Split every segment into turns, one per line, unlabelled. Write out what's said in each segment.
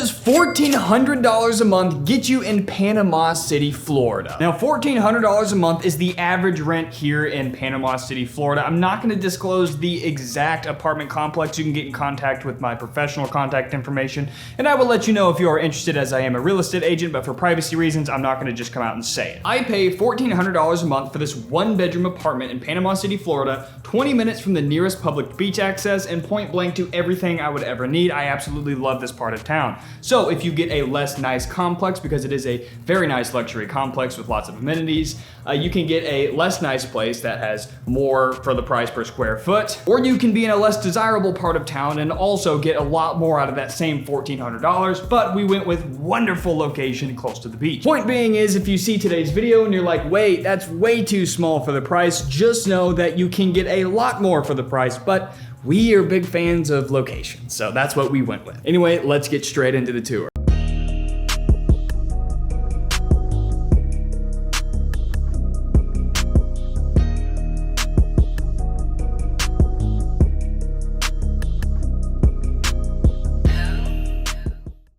does $1,400 a month get you in Panama City, Florida? Now, $1,400 a month is the average rent here in Panama City, Florida. I'm not gonna disclose the exact apartment complex. You can get in contact with my professional contact information, and I will let you know if you are interested, as I am a real estate agent, but for privacy reasons, I'm not gonna just come out and say it. I pay $1,400 a month for this one-bedroom apartment in Panama City, Florida, 20 minutes from the nearest public beach access, and point blank to everything I would ever need. I absolutely love this part of town. So if you get a less nice complex, because it is a very nice luxury complex with lots of amenities, you can get a less nice place that has more for the price per square foot, or you can be in a less desirable part of town and also get a lot more out of that same $1,400, but we went with wonderful location close to the beach. Point being is, if you see today's video and you're like, wait, that's way too small for the price, just know that you can get a lot more for the price, but we are big fans of location, so that's what we went with. Anyway, let's get straight into the tour.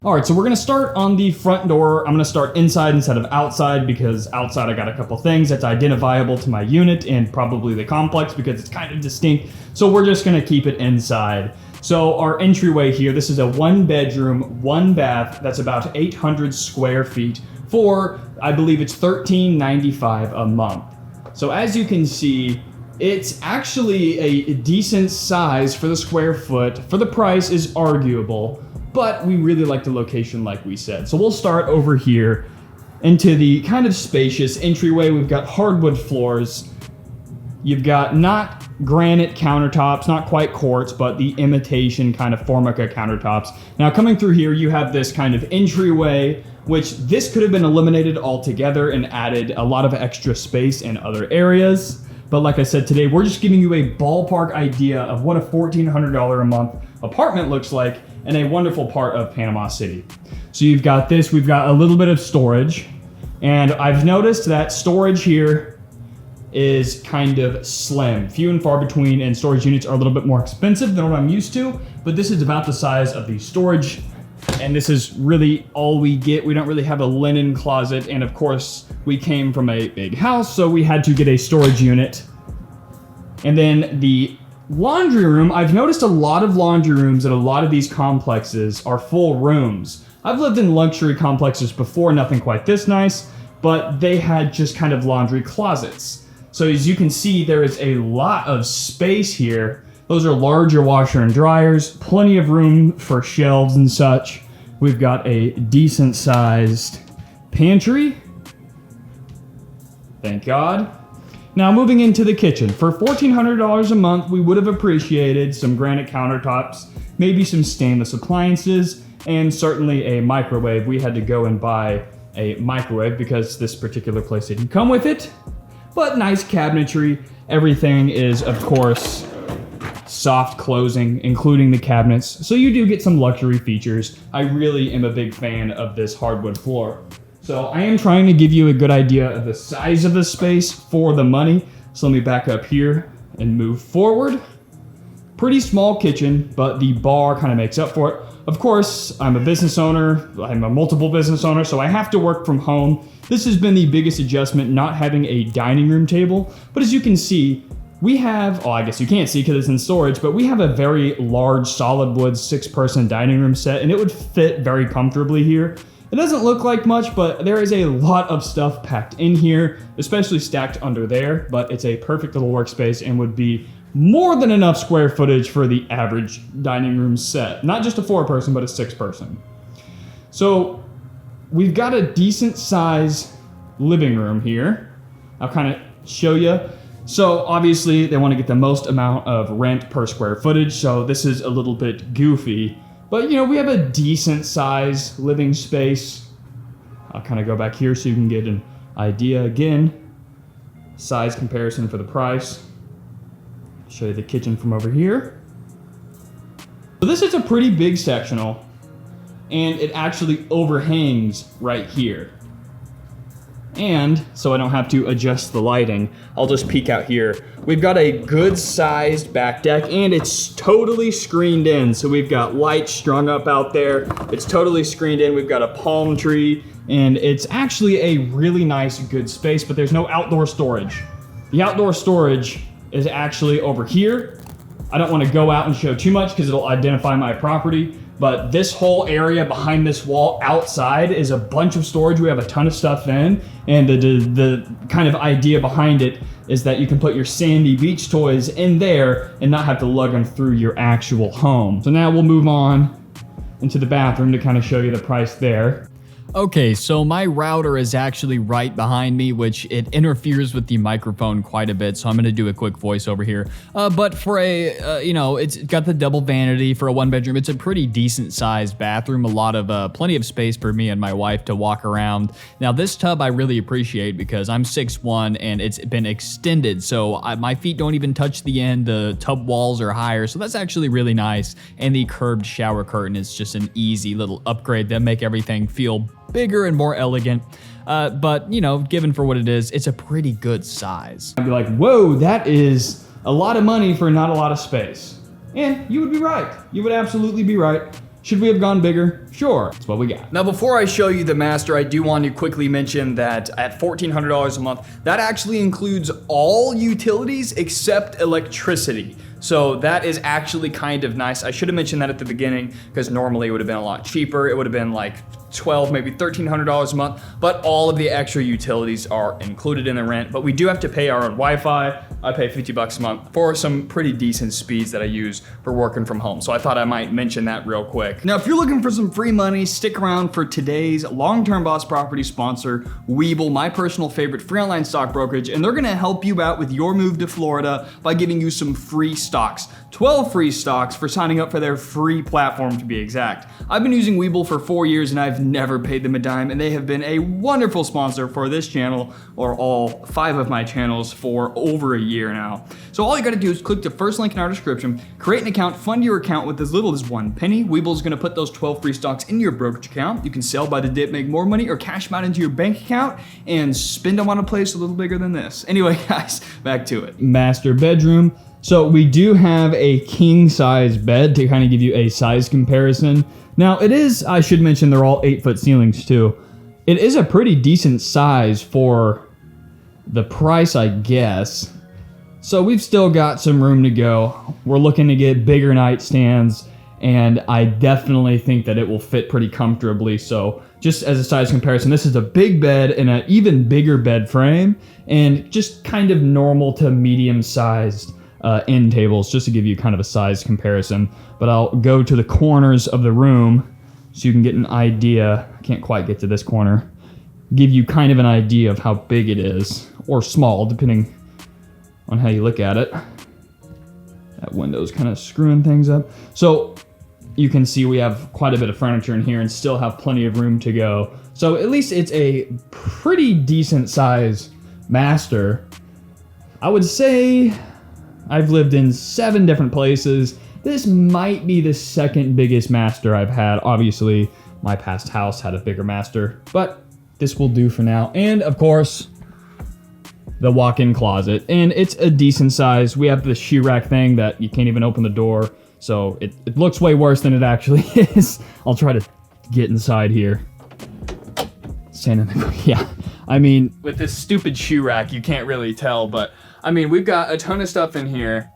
All right, so we're gonna start on the front door. I'm gonna start inside instead of outside, because outside I got a couple things that's identifiable to my unit and probably the complex because it's kind of distinct. So we're just gonna keep it inside. So our entryway here, this is a 1-bedroom, 1-bath, that's about 800 square feet for, I believe it's $13.95 a month. So as you can see, it's actually a decent size for the square foot. For the price is arguable, but we really like the location, like we said. So we'll start over here into the kind of spacious entryway. We've got hardwood floors. You've got not granite countertops, not quite quartz, but the imitation kind of Formica countertops. Now coming through here, you have this kind of entryway, which this could have been eliminated altogether and added a lot of extra space in other areas. But like I said, today we're just giving you a ballpark idea of what a $1,400 a month apartment looks like in a wonderful part of Panama City. So you've got this, we've got a little bit of storage, and I've noticed that storage here is kind of slim, few and far between, and storage units are a little bit more expensive than what I'm used to, but this is about the size of the storage, and this is really all we get. We don't really have a linen closet, and of course, we came from a big house, so we had to get a storage unit. And then the laundry room, I've noticed a lot of laundry rooms at a lot of these complexes are full rooms. I've lived in luxury complexes before, nothing quite this nice, but they had just kind of laundry closets. So as you can see, there is a lot of space here. Those are larger washer and dryers, plenty of room for shelves and such. We've got a decent sized pantry. Thank God. Now moving into the kitchen. For $1,400 a month, we would have appreciated some granite countertops, maybe some stainless appliances, and certainly a microwave. We had to go and buy a microwave because this particular place didn't come with it. But nice cabinetry. Everything is, of course, soft closing, including the cabinets. So you do get some luxury features. I really am a big fan of this hardwood floor. So I am trying to give you a good idea of the size of the space for the money. So let me back up here and move forward. Pretty small kitchen, but the bar kind of makes up for it. Of course, I'm a business owner. I'm a multiple business owner, so I have to work from home. This has been the biggest adjustment, not having a dining room table. But as you can see, we have, oh, I guess you can't see because it's in storage, but we have a very large solid wood 6-person dining room set, and it would fit very comfortably here. It doesn't look like much, but there is a lot of stuff packed in here, especially stacked under there, but it's a perfect little workspace and would be more than enough square footage for the average dining room set. Not just a 4-person, but a 6-person. So we've got a decent size living room here. I'll kind of show you. So obviously they want to get the most amount of rent per square footage, so this is a little bit goofy. But, you know, we have a decent size living space. I'll kind of go back here so you can get an idea again. Size comparison for the price. Show you the kitchen from over here. So this is a pretty big sectional, and it actually overhangs right here. And so I don't have to adjust the lighting, I'll just peek out here. We've got a good sized back deck and it's totally screened in. So we've got lights strung up out there. It's totally screened in. We've got a palm tree and it's actually a really nice, good space, but there's no outdoor storage. The outdoor storage is actually over here. I don't want to go out and show too much because it'll identify my property. But this whole area behind this wall outside is a bunch of storage. We have a ton of stuff in. And the kind of idea behind it is that you can put your sandy beach toys in there and not have to lug them through your actual home. So now we'll move on into the bathroom to kind of show you the price there.
Okay, so my router is actually right behind me, which it interferes with the microphone quite a bit, so I'm gonna do a quick voiceover here. But for a, it's got the double vanity for a one bedroom. It's a pretty decent sized bathroom, a lot of, plenty of space for me and my wife to walk around. Now this tub I really appreciate because I'm 6'1" and it's been extended, so my feet don't even touch the end, the tub walls are higher, so that's actually really nice. And the curved shower curtain is just an easy little upgrade that make everything feel bigger and more elegant, but given for what it is, it's a pretty good size.
I'd be like, whoa, that is a lot of money for not a lot of space. And you would be right. You would absolutely be right. Should we have gone bigger? Sure, that's what we got. Now, before I show you the master, I do want to quickly mention that at $1,400 a month, that actually includes all utilities except electricity. So that is actually kind of nice. I should have mentioned that at the beginning because normally it would have been a lot cheaper. It would have been like $1,200, maybe $1,300 a month, but all of the extra utilities are included in the rent. But we do have to pay our own Wi-Fi. I pay $50 a month for some pretty decent speeds that I use for working from home. So I thought I might mention that real quick. Now, if you're looking for some free money, stick around for today's long-term boss property sponsor, Webull, my personal favorite free online stock brokerage, and they're gonna help you out with your move to Florida by giving you some free stocks. 12 free stocks for signing up for their free platform to be exact. I've been using Webull for 4 years and I've never paid them a dime, and they have been a wonderful sponsor for this channel, or all 5 of my channels, for over a year now. So all you gotta do is click the first link in our description, create an account, fund your account with as little as 1 penny. Webull's gonna put those 12 free stocks in your brokerage account. You can sell by the dip, make more money, or cash them out into your bank account and spend them on a place a little bigger than this. Anyway, guys, back to it. Master bedroom. So we do have a king size bed to kind of give you a size comparison. Now it is, I should mention, they're all 8-foot ceilings too. It is a pretty decent size for the price, I guess. So we've still got some room to go. We're looking to get bigger nightstands, and I definitely think that it will fit pretty comfortably. So just as a size comparison, this is a big bed and an even bigger bed frame, and just kind of normal to medium sized end tables, just to give you kind of a size comparison. But I'll go to the corners of the room so you can get an idea. I can't quite get to this corner. Give you kind of an idea of how big it is, or small, depending on how you look at it. That window's kind of screwing things up. So you can see we have quite a bit of furniture in here and still have plenty of room to go. So at least it's a pretty decent size master. I would say I've lived in 7 different places. This might be the second biggest master I've had. Obviously, my past house had a bigger master, but this will do for now. And of course, the walk-in closet. And it's a decent size. We have the shoe rack thing that you can't even open the door. So it looks way worse than it actually is. I'll try to get inside here. Stand in the, yeah. I mean, with this stupid shoe rack, you can't really tell, but I mean, we've got a ton of stuff in here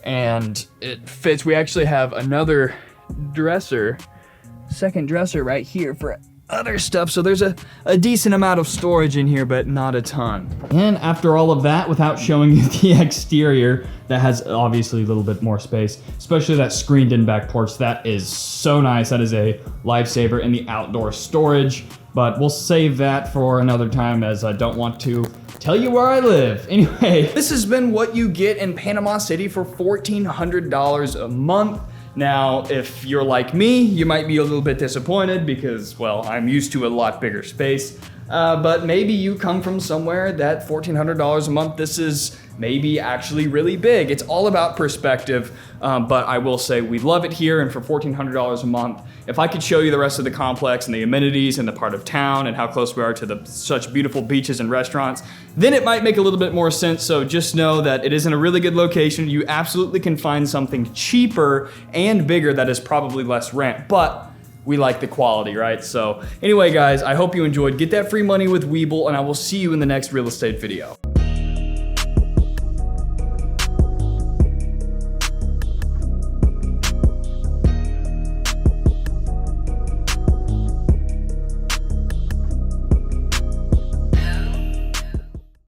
and it fits. We actually have another dresser, second dresser right here for other stuff. So there's a decent amount of storage in here, but not a ton. And after all of that, without showing you the exterior, that has obviously a little bit more space, especially that screened in back porch. That is so nice. That is a lifesaver in the outdoor storage, but we'll save that for another time as I don't want to tell you where I live. Anyway, this has been what you get in Panama City for $1,400 a month. Now, if you're like me, you might be a little bit disappointed because, well, I'm used to a lot bigger space. But maybe you come from somewhere that $1,400 a month, this is maybe actually really big. It's all about perspective, but I will say we love it here, and for $1,400 a month, if I could show you the rest of the complex and the amenities and the part of town and how close we are to such beautiful beaches and restaurants, then it might make a little bit more sense. So just know that it is in a really good location. You absolutely can find something cheaper and bigger that is probably less rent, but we like the quality, right? So anyway, guys, I hope you enjoyed. Get that free money with Webull, and I will see you in the next real estate video.